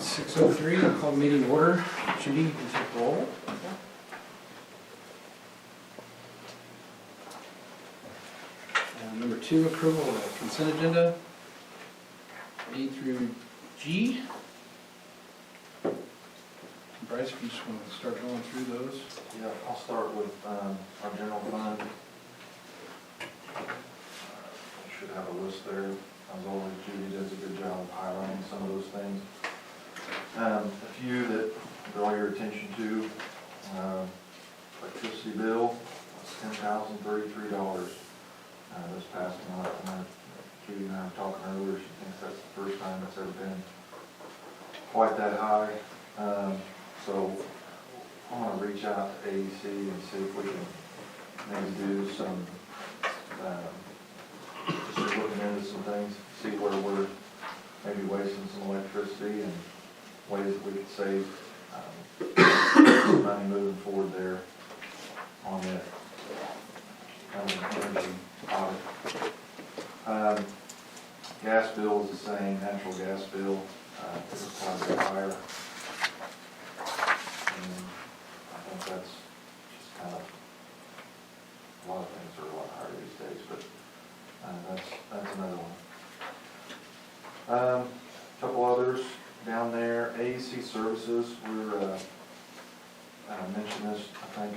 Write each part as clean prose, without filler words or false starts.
6:03, I'll call the meeting to order. Judy, you can take roll. And number 2, approval of the consent agenda, A through G. Bryce, if you just want to start going through those. Yeah, I'll start with our general fund. Should have a list there. As always, Judy does a good job of highlighting some of those things. A few that draw your attention to. Electricity bill, $10,033 this past month. Judy and I were talking earlier, she thinks that's the first time it's ever been quite that high. So I want to reach out to AEC and see if we can maybe do some, just looking into some things, see where we're maybe wasting some electricity and ways that we could save some money moving forward there on that kind of energy audit. Gas bill is the same, natural gas bill, it's quite a bit higher. And I think that's just kind of, a lot of things are a lot higher these days, but that's another one. Couple others down there, AEC services, we're, I mentioned this, I think,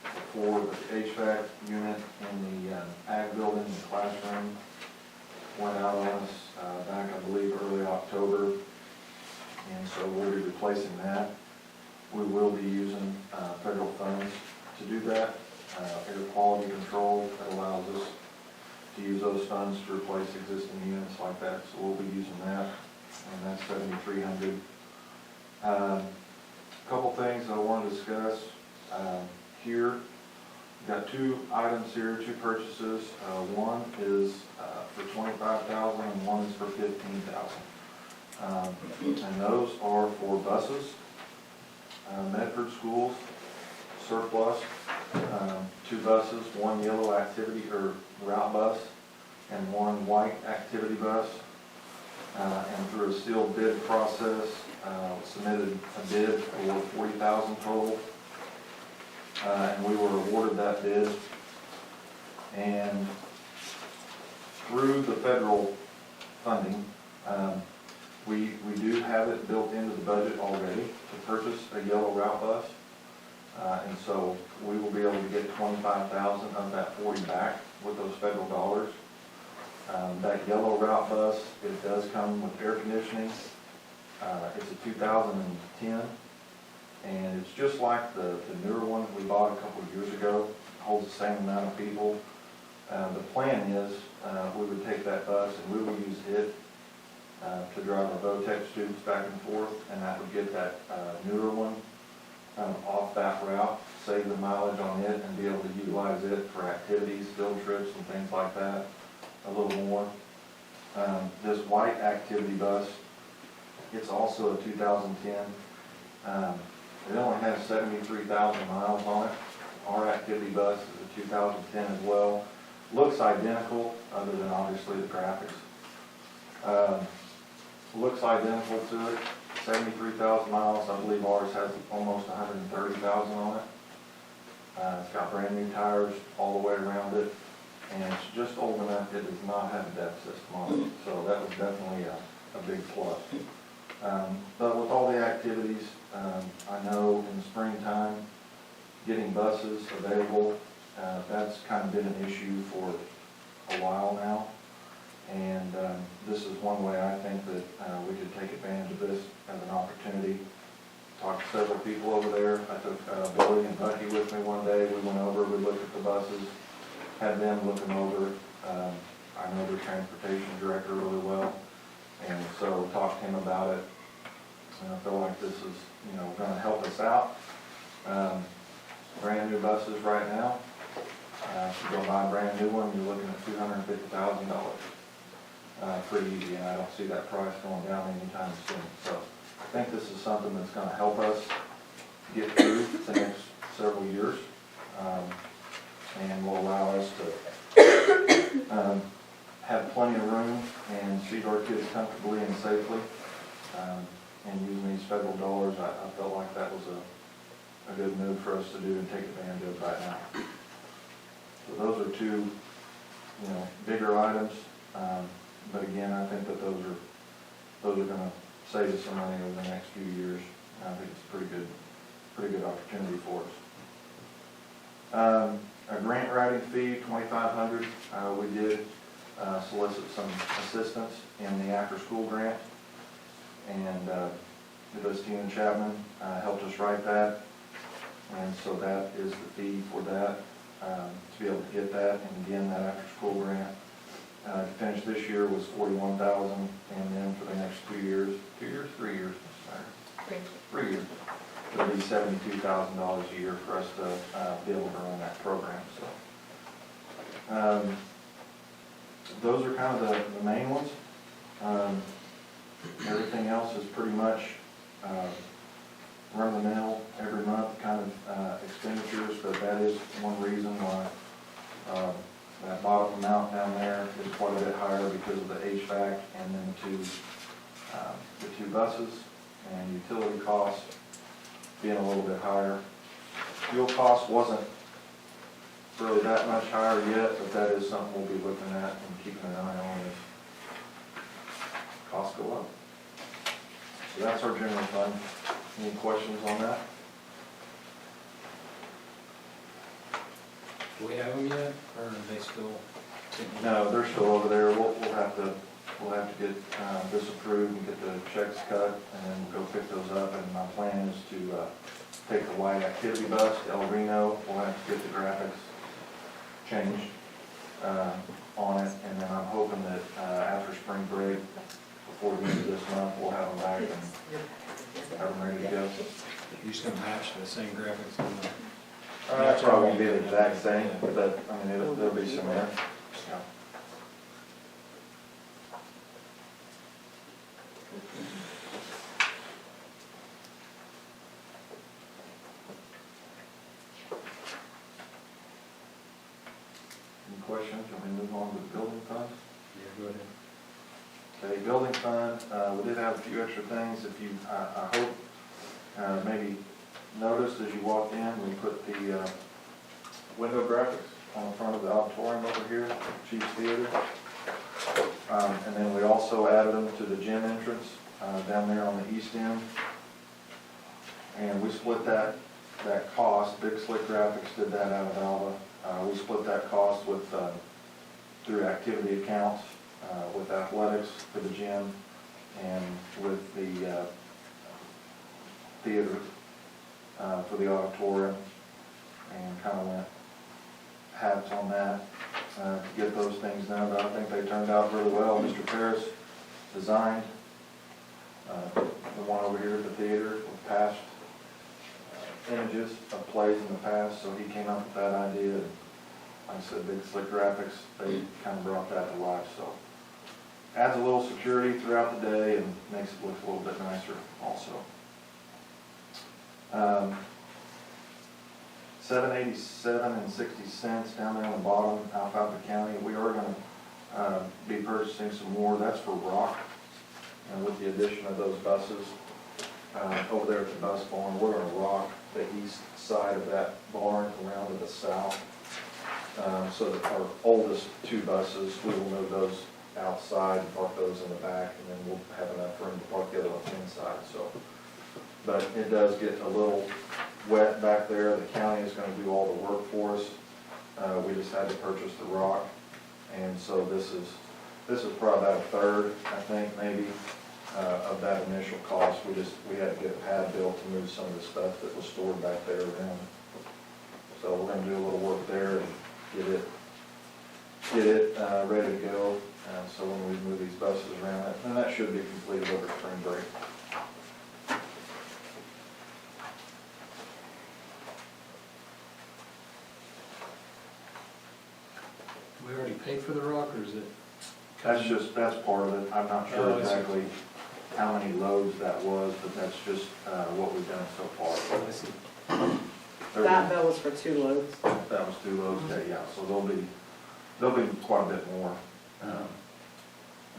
before, but the HVAC unit in the ag building, the classroom, went out on us back, I believe, early October, and so we'll be replacing that. We will be using federal funds to do that. Air quality control, that allows us to use those funds to replace existing units like that, so we'll be using that, and that's $7,300. Couple things I want to discuss here. We've got 2 items here, 2 purchases. One is for $25,000 and one is for $15,000. And those are for buses. Medford Schools surplus, 2 buses, 1 yellow activity or route bus and 1 white activity bus. And through a sealed bid process, submitted a bid for $40,000 total. And we were awarded that bid. And through the federal funding, we do have it built into the budget already to purchase a yellow route bus. And so we will be able to get $25,000 of that 40 back with those federal dollars. That yellow route bus, it does come with air conditioning. It's a 2010, and it's just like the newer one we bought a couple of years ago. It holds the same amount of people. The plan is we would take that bus and we will use it to drive our VOTEC students back and forth, and that would get that newer one off that route, save the mileage on it, and be able to utilize it for activities, field trips, and things like that a little more. This white activity bus, it's also a 2010. It only has 73,000 miles on it. Our activity bus is a 2010 as well. Looks identical, other than obviously the graphics. Looks identical to it. 73,000 miles. I believe ours has almost 130,000 on it. It's got brand new tires all the way around it, and it's just old enough it does not have a depth system on it. So that was definitely a big plus. But with all the activities, I know in the springtime, getting buses available, that's kind of been an issue for a while now. And this is one way I think that we could take advantage of this as an opportunity. Talked to several people over there. I took Billy and Bucky with me one day. We went over, we looked at the buses, had them looking over. I know their transportation director really well, and so talked to him about it. And I feel like this is, going to help us out. Brand new buses right now. If you go buy a brand new one, you're looking at $250,000. Pretty easy, and I don't see that price going down anytime soon. So I think this is something that's going to help us get through the next several years, and will allow us to have plenty of room and feed our kids comfortably and safely. and using these federal dollars, I felt like that was a good move for us to do and take advantage of right now. So those are two, bigger items, but again, I think that those are gonna save us some money over the next few years. I think it's a pretty good opportunity for us. A grant writing fee, $2,500. We did solicit some assistance in the after-school grant, and Tina Chapman helped us write that, and so that is the fee for that, to be able to get that. And again, that after-school grant to finish this year was $41,000, and then for the next 3 years, 3 years, sorry, 3 years, it'll be $72,000 a year for us to be able to run that program. So those are kind of the main ones. Everything else is pretty much run-of-the-mill every month kind of expenditures, but that is one reason why that bottom amount down there is quite a bit higher, because of the HVAC and then the two buses and utility costs being a little bit higher. Fuel cost wasn't really that much higher yet, but that is something we'll be looking at and keeping an eye on if costs go up. So that's our general fund. Any questions on that? Do we have them yet, or are they still? No, they're still over there. We'll have to get this approved and get the checks cut, and then we'll go pick those up. And my plan is to take the white activity bus to El Reno. We'll have to get the graphics changed on it, and then I'm hoping that after spring break, before the end of this month, we'll have them back and have them ready to go. You just gonna match the same graphics on the? It probably won't be the exact same, but there'll be some there. Yeah. Any questions? Let me move on to the building fund. Yeah, go ahead. Okay, building fund, we did have a few extra things. If you, I hope, maybe noticed as you walked in, we put the window graphics on the front of the auditorium over here, Chiefs Theater. And then we also added them to the gym entrance down there on the east end. And we split that cost. Big Slick Graphics did that out of Alva. We split that cost with through activity accounts with athletics for the gym and with the theater for the auditorium, and kind of went halves on that to get those things done. But I think they turned out really well. Mr. Paris designed the one over here at the theater with past images of plays in the past, so he came up with that idea. And like I said, Big Slick Graphics, they kind of brought that to life. So adds a little security throughout the day and makes it look a little bit nicer also. $7.87 down there on the bottom, Alfalfa County. We are going to be purchasing some more. That's for rock, with the addition of those buses over there at the bus barn. We're going to rock the east side of that barn around to the south, so that our oldest two buses, we will move those outside and park those in the back, and then we'll have enough room to park the other ones inside. So, but it does get a little wet back there. The county is going to do all the work for us. We just had to purchase the rock, and so this is probably about a third, I think, maybe, of that initial cost. We had to get a pad built to move some of the stuff that was stored back there around. So we're going to do a little work there and get it ready to go. So when we move these buses around, and that should be completed over spring break. We already paid for the rock, or is it? That's part of it. I'm not sure exactly how many loads that was, but that's just what we've done so far. I see. That was for 2 loads. That was 2 loads, yeah. So there'll be quite a bit more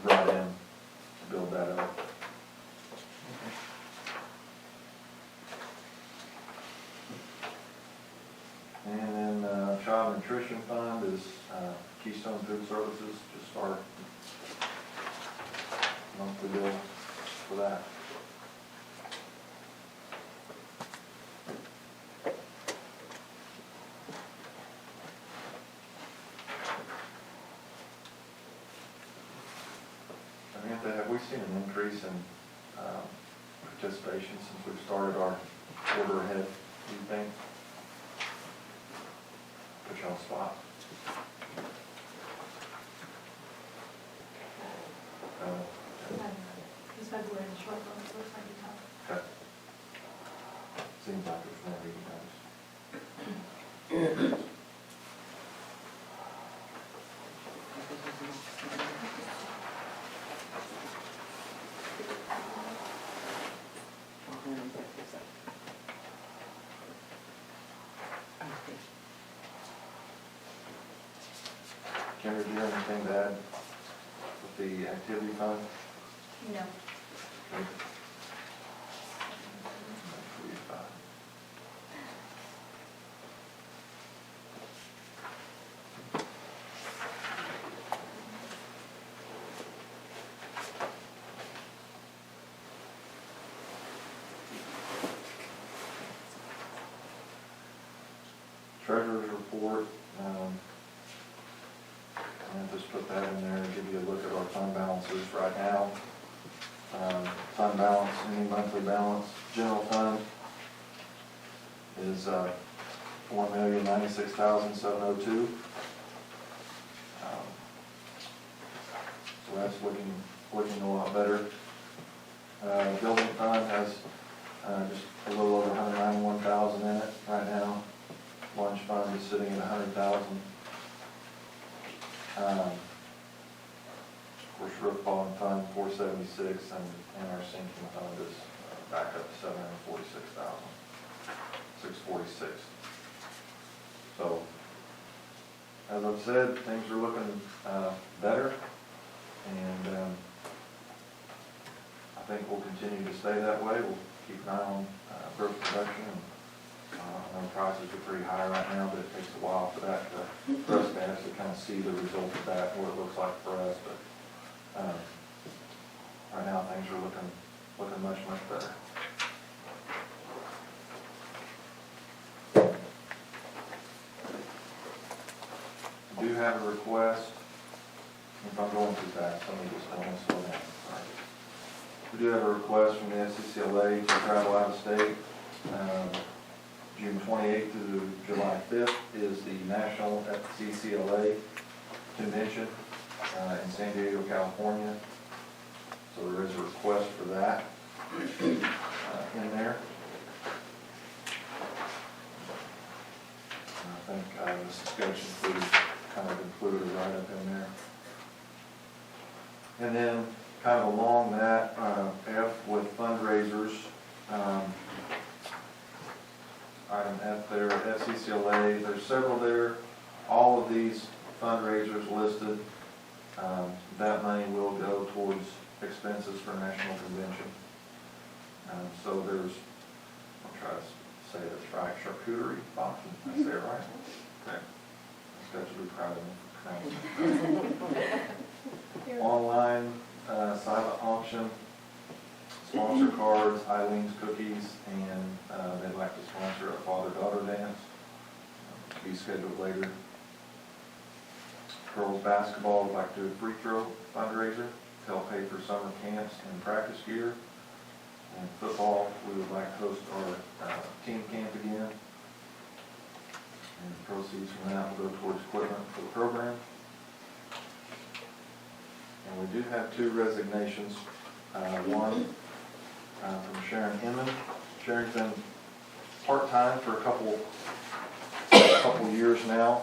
brought in to build that up. And then Child Nutrition Fund is Keystone Food Services, just our monthly bill for that. Samantha, have we seen an increase in participation since we've started our order ahead, do you think? Put you on the spot. Because February is short, but it looks like it's up. Okay. Seems like there's more reading notice. Kendra, do you have anything to add with the activity fund? No. Okay. Treasurer's report, and just put that in there and give you a look at our fund balances right now. Fund balance, any monthly balance, general fund is $1,096,702. So that's looking a lot better. Building fund has just a little over $191,000 in it right now. Lunch fund is sitting at $100,000. Of course, roof bond fund $476, and our sinking fund is back up to $746,646. So, as I've said, things are looking better, and I think we'll continue to stay that way. We'll keep an eye on growth production. I know prices are pretty high right now, but it takes a while for that for us to actually kind of see the result of that, what it looks like for us. But right now, things are looking much better. We do have a request. If I'm going too fast, let me just slow down. Sorry. We do have a request from the FCCLA to travel out of state. June 28th to July 5th is the National FCCLA Convention in San Diego, California. So there is a request for that in there. And I think the schedule included, kind of included right up in there. And then kind of along that, F with fundraisers, item F there, FCCLA, there's several there. All of these fundraisers listed, that money will go towards expenses for National Convention. So there's, I'll try to say this right, charcuterie boxing, did I say it right? Okay. This guy should be proud of me. Online silent auction, sponsor cards, Eileen's Cookies, and they'd like to sponsor a father-daughter dance to be scheduled later. Girls basketball would like to do a free throw fundraiser to help pay for summer camps and practice gear. And football, we would like to host our team camp again. And the proceeds from that will go towards equipment for the program. And we do have 2 resignations. One from Sharon Inman. Sharon's been part-time for a couple years now,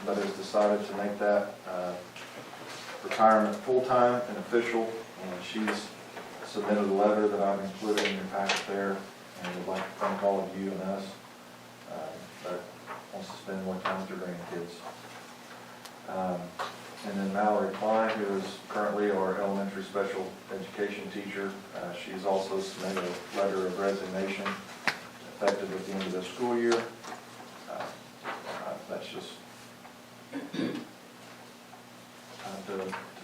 but has decided to make that retirement full-time and official. And she's submitted a letter that I've included in your packet there, and would like to thank all of you and us that wants to spend more time with your grandkids. And then Mallory Klein, who is currently our elementary special education teacher, she's also submitted a letter of resignation effective at the end of this school year. just time to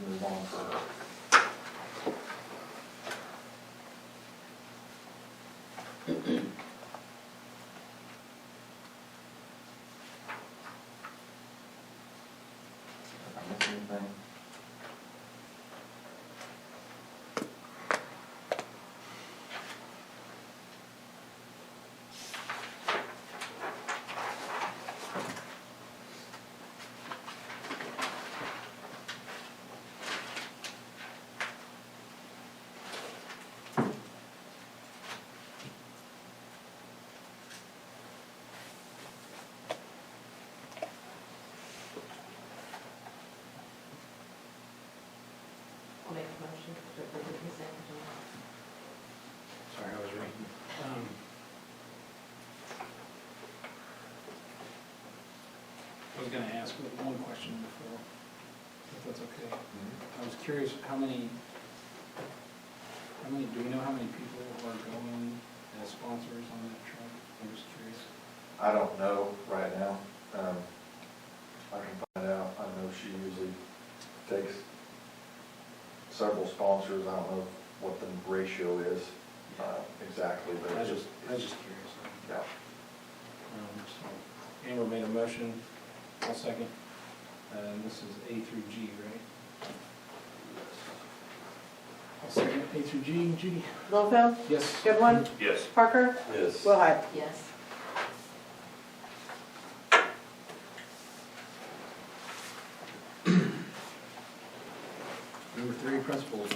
move on for her. Did I miss anything? I'll make a motion to approve the consent agenda. Sorry, I was reading. I was gonna ask one question before, if that's okay. I was curious, how many, do we know how many people are going as sponsors on that truck? I'm just curious. I don't know right now. I can find out. I know she usually takes several sponsors. I don't know what the ratio is exactly, but I it's was just, just curious. yeah. So Amber made a motion, I'll second. And this is A through G, right? I'll second A through G. Judy? Littlefield, Yes. Goodwin, Yes. Parker, Yes. Willhite. Yes. Number 3, principals.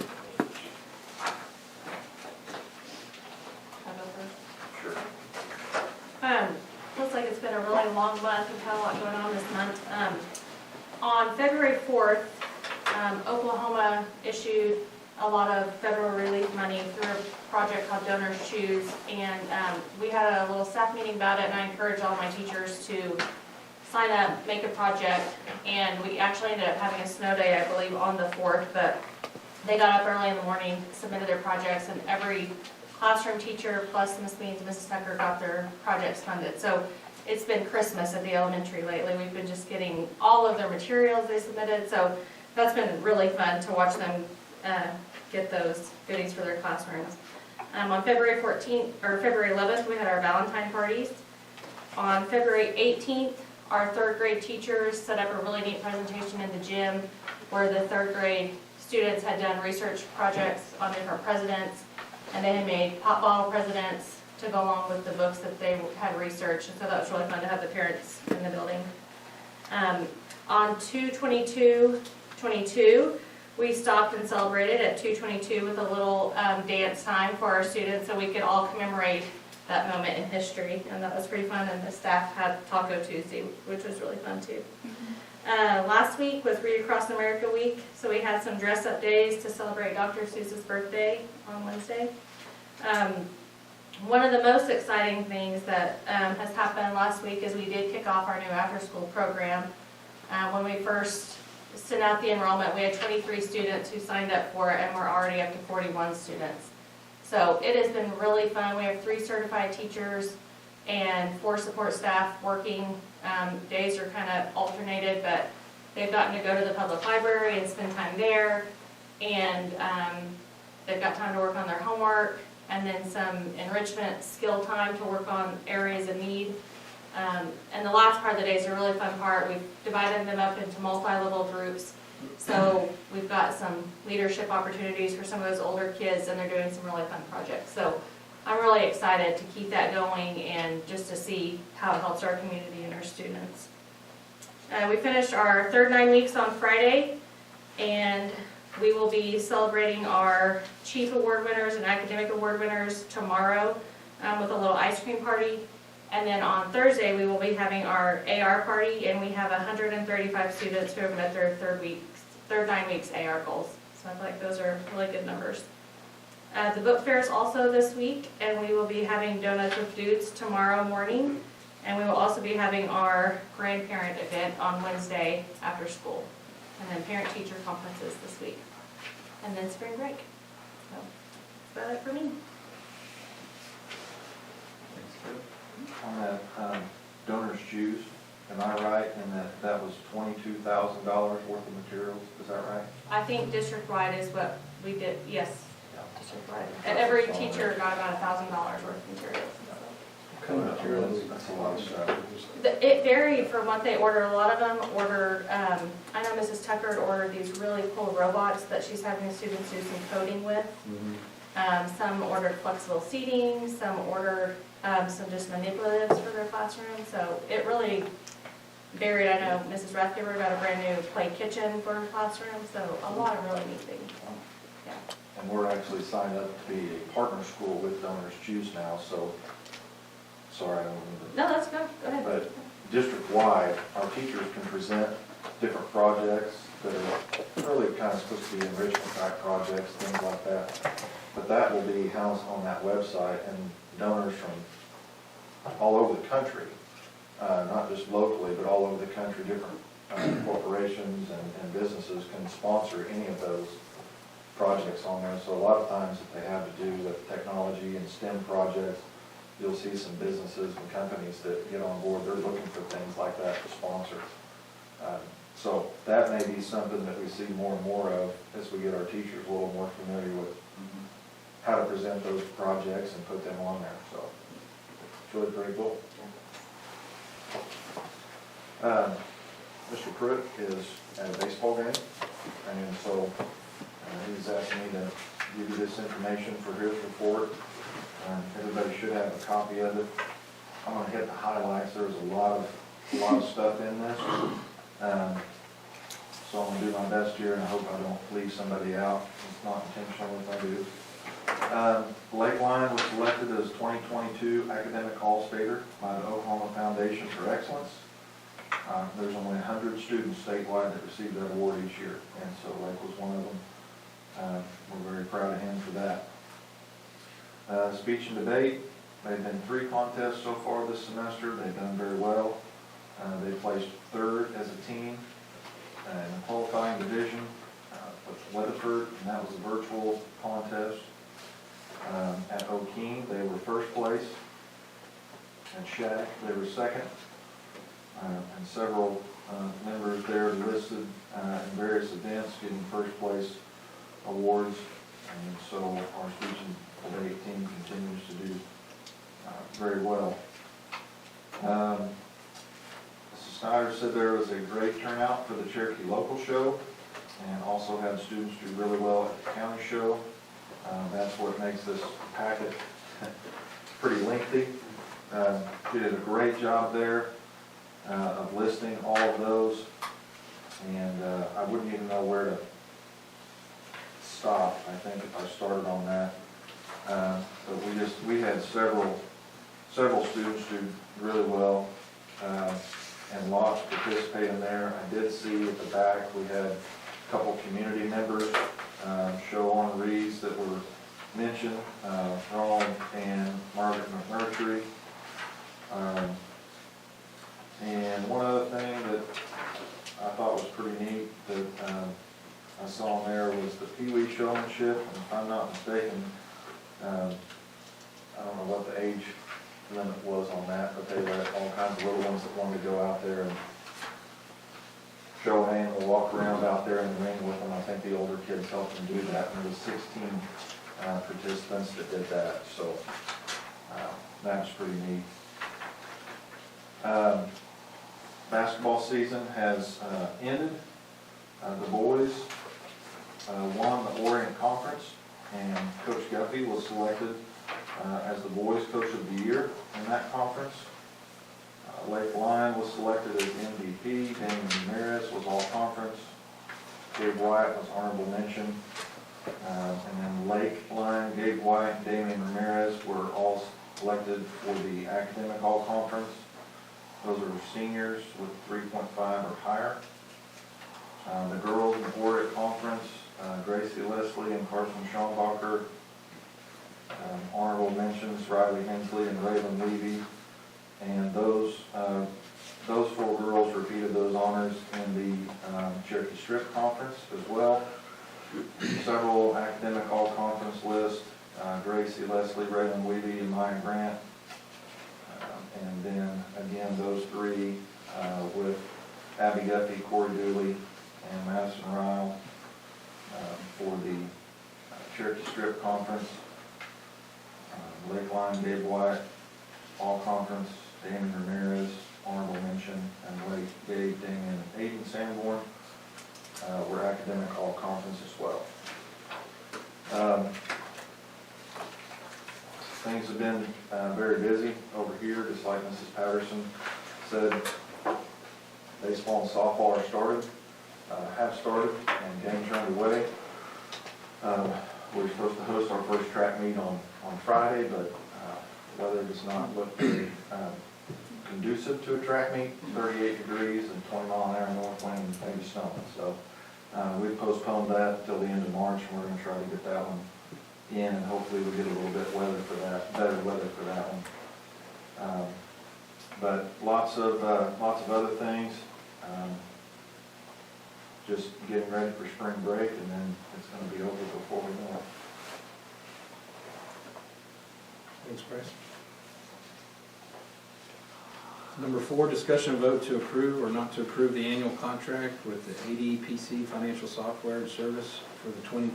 Sure. Looks like it's been a really long month. We've had a lot going on this month. On February 4th, Oklahoma issued a lot of federal relief money through a project called Donors Choose, and we had a little staff meeting about it, and I encouraged all my teachers to sign up, make a project, and we actually ended up having a snow day, I believe, on the 4th, but they got up early in the morning, submitted their projects, and every classroom teacher plus Ms. Means and Mrs. Tucker got their projects funded. So it's been Christmas at the elementary lately. We've been just getting all of their materials they submitted, so that's been really fun to watch them get those goodies for their classrooms. On February 14th, or February 11th, we had our Valentine parties. On February 18th, our 3rd grade teachers set up a really neat presentation in the gym where the 3rd grade students had done research projects on different presidents, and they had made pop bottle presidents to go along with the books that they had researched, and so that was really fun to have the parents in the building. On 2/22/22, we stopped and celebrated at 2/22 with a little dance time for our students so we could all commemorate that moment in history, and that was pretty fun, and the staff had Taco Tuesday, which was really fun too. Last week was Read Across America Week, so we had some dress-up days to celebrate Dr. Seuss's birthday on Wednesday. One of the most exciting things that has happened last week is we did kick off our new after-school program. When we first sent out the enrollment, we had 23 students who signed up for it, and we're already up to 41 students. So it has been really fun. We have 3 certified teachers and 4 support staff working. Days are kind of alternated, but they've gotten to go to the public library and spend time there. And they've got time to work on their homework, and then some enrichment skill time to work on areas of need. And the last part of the day is a really fun part. We've divided them up into multi-level groups. So we've got some leadership opportunities for some of those older kids, and they're doing some really fun projects. So I'm really excited to keep that going and just to see how it helps our community and our students. We finished our third 9 weeks on Friday, and we will be celebrating our Chief Award winners and Academic Award winners tomorrow with a little ice cream party. And then on Thursday, we will be having our AR party, and we have 135 students who have met their third 9 weeks AR goals. So I feel like those are really good numbers. The book fair is also this week, and we will be having Donuts with Dudes tomorrow morning. And we will also be having our grandparent event on Wednesday after school. And then parent-teacher conferences this week. And then spring break. So that's about it for me. On that Donors Choose, Am I right in that was $22,000 worth of materials? Is that right? I think district-wide is what we did, yes, Yeah. district-wide. And every teacher got about $1,000 worth of materials. What kind of materials? That's a lot of stuff. It varied from what they ordered. A lot of them ordered, I know Mrs. Tucker had ordered these really cool robots that she's having the students do some coding with. Some ordered flexible seating, some ordered some just manipulatives for their classroom. So it really varied. I know Mrs. Rathgiver got a brand new play kitchen for her classroom, so a lot of really neat things. Yeah. And we're actually signed up to be a partner school with Donors Choose now, so, sorry, I don't mean to. No, that's good. Go ahead. But district-wide, our teachers can present different projects that are really kind of supposed to be enrichment type projects, things like that. But that will be housed on that website, and donors from all over the country, not just locally, but all over the country, different corporations and businesses can sponsor any of those projects on there. So a lot of times if they have to do with technology and STEM projects, you'll see some businesses and companies that get on board. They're looking for things like that to sponsor. So that may be something that we see more and more of as we get our teachers a little more familiar with how to present those projects and put them on there. So it's really pretty cool. Mr. Pruitt is at a baseball game, and so he's asked me to give you this information for his report. Everybody should have a copy of it. I'm going to hit the highlights. There's a lot of stuff in this. So I'm going to do my best here, and I hope I don't leave somebody out. It's not intentional if I do. Lakeline was selected as 2022 Academic All-Stater by the Oklahoma Foundation for Excellence. There's only 100 students statewide that receive that award each year, and so Lake was one of them. We're very proud of him for that. Speech and debate, they've been 3 contests so far this semester. They've done very well. They placed 3rd as a team in the qualifying division with Weatherford, and that was a virtual contest. At O'Keene, they were 1st place. At Shattuck, they were 2nd. And several members there listed in various events getting 1st place awards. And so our speech and debate team continues to do very well. Mrs. Snyder said there was a great turnout for the Cherokee local show, and also had students do really well at the county show. That's what makes this packet pretty lengthy. She did a great job there of listing all of those, and I wouldn't even know where to stop, I think, if I started on that. But we had several students do really well, and lots participate in there. I did see at the back we had a couple community members show on wreaths that were mentioned, Ron and Margaret McMurtry. And one other thing that I thought was pretty neat that I saw in there was the Pee Wee showmanship, and if I'm not mistaken, I don't know what the age limit was on that, but they let all kinds of little ones that wanted to go out there and show hand and walk around out there in the ring with them. I think the older kids helped them do that, and there was 16 participants that did that, so that was pretty neat. Basketball season has ended. The boys won the Orient Conference, and Coach Guffey was selected as the boys' coach of the year in that conference. Lakeline was selected as MVP. Damon Ramirez was all-conference. Gabe White was honorable mention. And then Lakeline, Gabe White, and Damon Ramirez were all selected for the academic all-conference. Those are seniors with 3.5 or higher. The girls in the Orient Conference, Gracie Leslie and Carson Schombacher. Honorable mentions, Riley Hensley and Raylan Levy. And those 4 girls repeated those honors in the Cherokee Strip Conference as well. Several academic all-conference lists, Gracie Leslie, Raylan Levy, and Maya Grant. And then, again, those 3 with Abby Guffey, Corey Dooley, and Madison Ryle for the Cherokee Strip Conference. Lakeline, Dave White, All Conference, Damon Ramirez, honorable mention, and Lake Dave, Damon, and Aiden Sanborn were academic All Conference as well. Things have been very busy over here, just like Mrs. Patterson said. Baseball and softball have started, and games are underway. We're supposed to host our first track meet on Friday, but weather does not look very conducive to a track meet. 38 degrees and 20-mile-an-hour north wind and maybe snowing. So we've postponed that until the end of March, and we're going to try to get that one in, and hopefully we get a little bit better weather for that one. But lots of other things. Just getting ready for spring break, and then it's going to be over before we know it. Thanks, Bryce. Number 4, discussion and vote to approve or not to approve the annual contract with the ADPC Financial Software and Service for the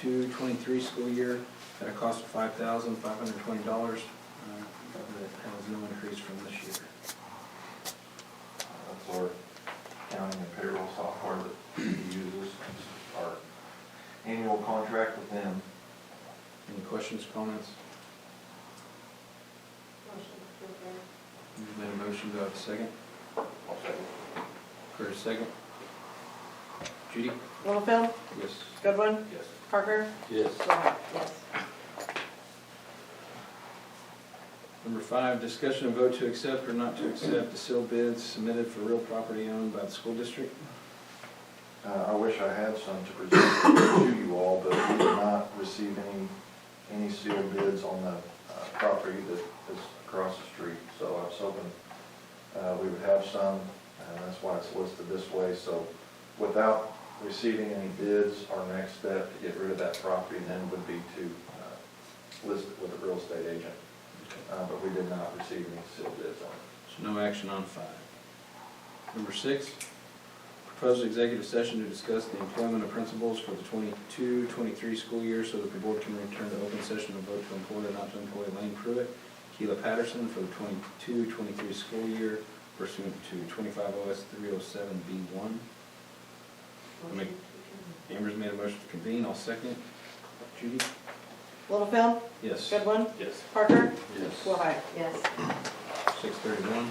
22-23 school year at a cost of $5,520. That has no increase from this year. That's our accounting and payroll software that we uses. It's our annual contract with them. Any questions, comments? Motion to approve. You've made a motion, do I have a second? I'll second. Curtis, second. Judy? Littlefield, Yes. Goodwin, Yes. Parker, Yes. Willhite. Yes. Number 5, discussion and vote to accept or not to accept the sealed bids submitted for real property owned by the school district. I wish I had some to present to you all, but we did not receive any sealed bids on the property that is across the street. So I was hoping we would have some, and that's why it's listed this way. So without receiving any bids, our next step to get rid of that property then would be to list it with a real estate agent. But we did not receive any sealed bids on it. So no action on 5. Number 6, proposed executive session to discuss the employment of principals for the 22-23 school year so that the board can return to open session and vote to employ or not to employ Lane Pruitt, Keela Patterson for the 22-23 school year pursuant to 25 OS 307B1. Motion. Amber's made a motion to convene, I'll second. Judy? Littlefield, Yes. Goodwin, Yes. Parker, Yes. Willhite. Yes. 6:31.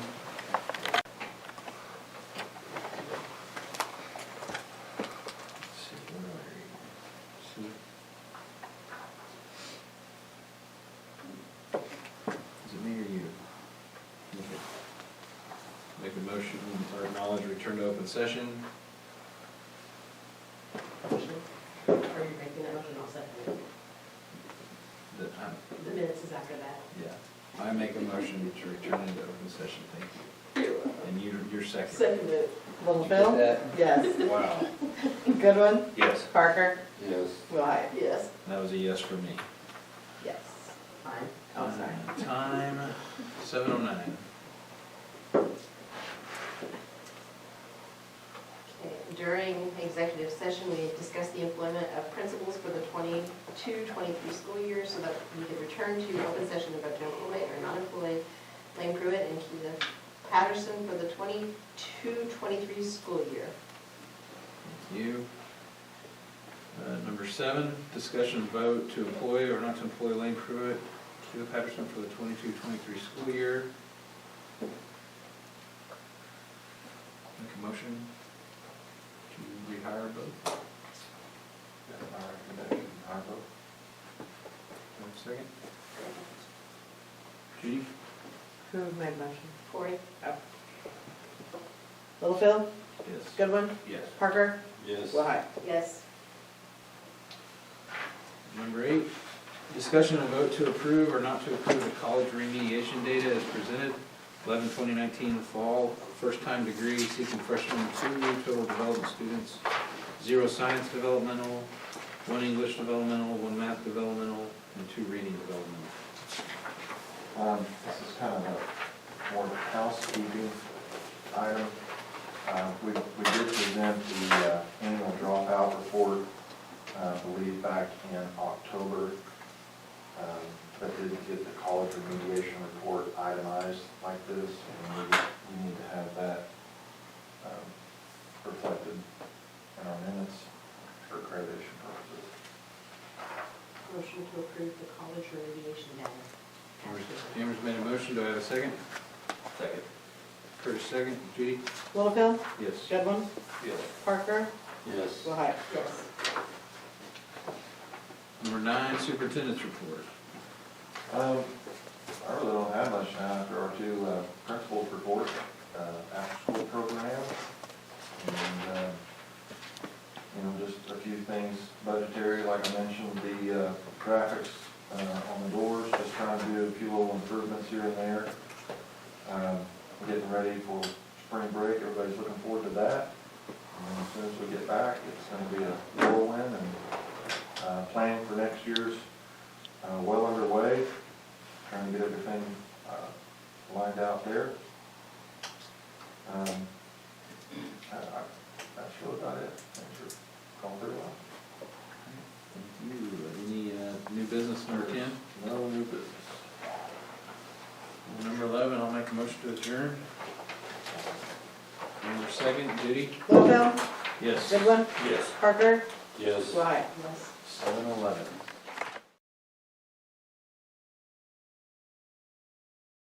Is it me or you? Okay. Make a motion or acknowledge return to open session. Motion. Or you're making that motion, I'll second it. That I'm- The minutes is after that. Yeah, I make a motion to return into open session, thank you. And you're second. Second it. Littlefield, yes. Wow. Goodwin, Yes. Parker, Yes. Willhite. Yes. That was a yes for me. Yes. Fine. Oh, sorry. Time 7:09. Okay, during executive session, we discussed the employment of principals for the 22-23 school year so that we could return to open session and vote to employ or not employ Lane Pruitt and Keela Patterson for the 22-23 school year. Thank you. Number 7, discussion and vote to employ or not to employ Lane Pruitt, Keela Patterson for the 22-23 school year. Make a motion to rehire both. That's my recommendation. Our vote. Have a second? Judy? Who made the motion? Corey? Littlefield, Yes. Goodwin, Yes. Parker, Yes. Willhite. Yes. Number 8, discussion and vote to approve or not to approve the college remediation data as presented. 11/2019 fall, first-time degree, seeking freshman 2, total development students, 0 science developmental, 1 English developmental, 1 math developmental, and 2 reading developmental. This is kind of a more housekeeping item. We did present the annual dropout report, I believe back in October, but didn't get the college remediation report itemized like this, and we need to have that reflected in our minutes for accreditation purposes. Motion to approve the college remediation data. Amber's made a motion, do I have a second? Second. Curtis, second. Judy? Littlefield, Yes. Goodwin, Yes. Parker, Yes. Willhite. Yes. Number 9, superintendent's report. I really don't have much now after our two principals report, after-school program, and, just a few things budgetary, like I mentioned, the graphics on the doors, just trying to do a few little improvements here and there. Getting ready for spring break, everybody's looking forward to that. And as soon as we get back, it's gonna be a whirlwind, and planning for next year's well underway, trying to get everything lined out there. That's really about it. Things are going pretty well. Thank you. Any new business, number 10? No new business. Number 11, I'll make a motion to adjourn. Number 2, Judy? Littlefield, Yes. Goodwin, Yes. Parker, Yes. Willhite. Yes. 7:11.